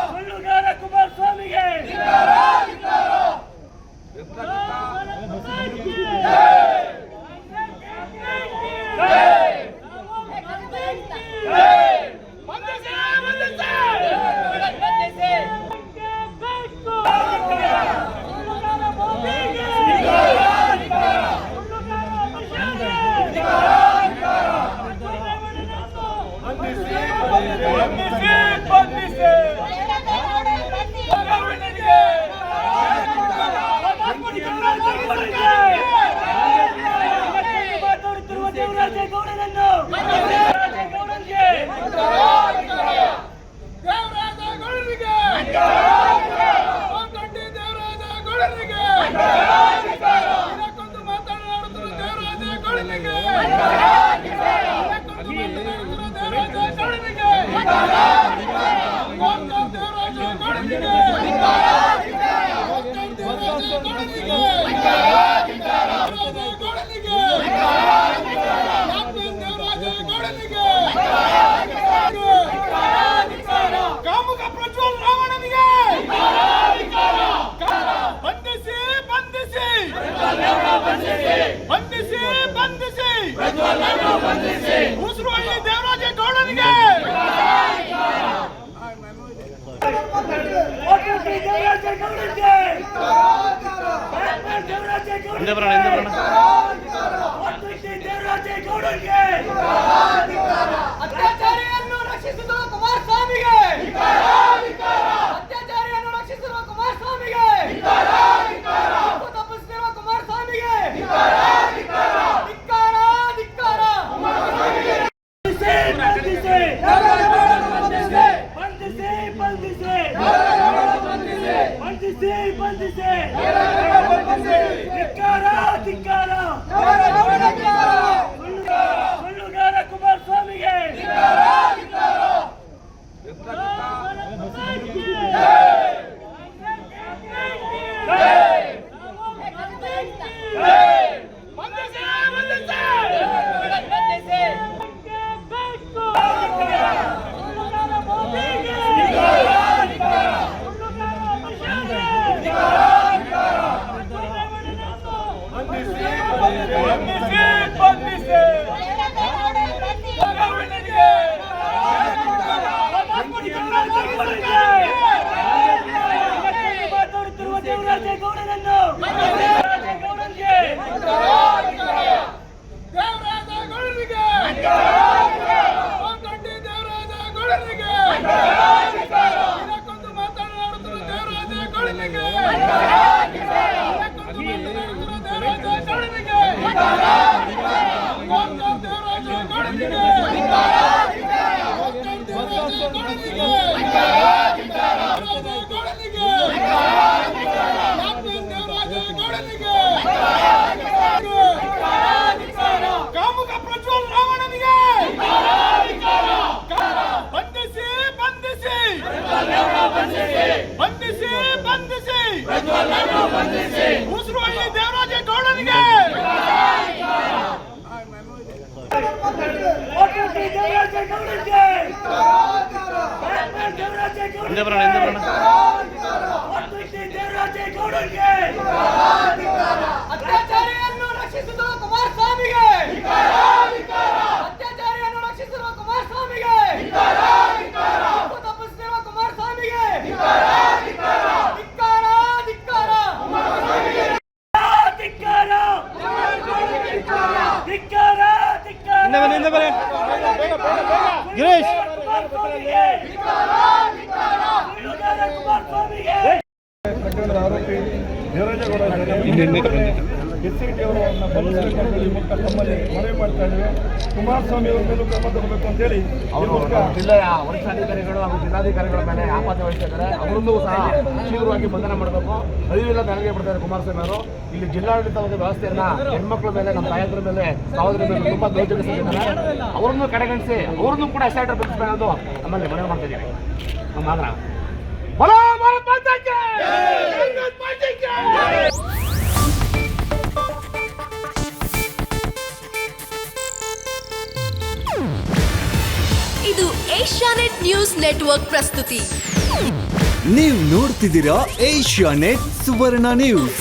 ಸುಳ್ಳುಗಾರ ಕುಮಾರಸ್ವಾಮಿಗೆ ಅತ್ಯಾಚಾರಿಯನ್ನು ರಕ್ಷಿಸಿದ ಕುಮಾರಸ್ವಾಮಿಗೆ ಅತ್ಯಾಚಾರಿಯನ್ನು ರಕ್ಷಿಸಿದ ಕುಮಾರಸ್ವಾಮಿಗೆ ತಪ್ಪಿಸಿರುವ ಕುಮಾರಸ್ವಾಮಿಗೆ ಧಿಕ್ಕಾರ ಧಿಕ್ಕಾರ ಸುಳ್ಳುಗಾರ ಕುಮಾರಸ್ವಾಮಿಗೆ ಅತ್ಯಾಚಾರಿಯನ್ನು ರಕ್ಷಿಸಿದ ಕುಮಾರಸ್ವಾಮಿಗೆ ಅತ್ಯಾಚಾರಿಯನ್ನು ರಕ್ಷಿಸಿದ ಕುಮಾರಸ್ವಾಮಿಗೆ ತಪ್ಪಿಸಿರುವ ಕುಮಾರಸ್ವಾಮಿಗೆ ಧಿಕ್ಕಾರ ಧಿಕ್ಕಾರ ಧಿಕ್ಕಾರ ಧಿಕ್ಕಾರ ಗಿರೀಶ್ ಪ್ರಕರಣದ ಆರೋಪಿ ದೇವರಾಜೇಗೌಡ ಎಸ್ಸಿಟಿಯವರನ್ನು ಬಂಧಿಸಬೇಕಂತ ಮೂಲಕ ತಮ್ಮಲ್ಲಿ ಮನವಿ ಮಾಡ್ತಾ ಇದ್ದೇವೆ. ಕುಮಾರಸ್ವಾಮಿ ಅವರ ಮೇಲೂ ಕ್ರಮ ತಗೋಬೇಕು ಅಂತೇಳಿ ಅವರು ಜಿಲ್ಲೆಯ ವರಿಷ್ಠಾಧಿಕಾರಿಗಳು ಹಾಗೂ ಜಿಲ್ಲಾಧಿಕಾರಿಗಳ ಮೇಲೆ ಆಪಾದನೆ ವಹಿಸಿದ್ದಾರೆ. ಅವರನ್ನೂ ಸಹ ಶೀಘ್ರವಾಗಿ ಬಂಧನ ಮಾಡಬೇಕು. ಅರಿವಿಲ್ಲ ನನಗೆ ಬಿಡ್ತಾರೆ ಕುಮಾರಸ್ವಾಮಿ ಅವರು. ಇಲ್ಲಿ ಜಿಲ್ಲಾಡಳಿತದ ವ್ಯವಸ್ಥೆಯನ್ನ ಹೆಣ್ಮಕ್ಳ ಮೇಲೆ, ನಮ್ಮ ತಾಯಂದ್ರ ಮೇಲೆ, ಸಹೋದರ ಮೇಲೆ ತುಂಬಾ ದೌರ್ಜನ್ಯಸಿದ್ದಾರೆ. ಅವರನ್ನು ಕಡೆಗಣಿಸಿ ಅವರನ್ನು ಕೂಡ ಎಸ್ಐಟರ್ ಬಂಧಿಸಬೇಕು ಅನ್ನೋದು ನಮ್ಮಲ್ಲಿ ಮನವಿ ಮಾಡ್ತಾ ಇದ್ದೀವಿ. ನಮ್ಮ ಮಾತ್ರ ಏಷ್ಯಾನೆಟ್ ನ್ಯೂಸ್ ನೆಟ್ವರ್ಕ್ ಪ್ರಸ್ತುತಿ. ನೀವು ನೋಡ್ತಿದ್ದೀರಾ ಏಷ್ಯಾನೆಟ್ ಸುವರ್ಣ ನ್ಯೂಸ್.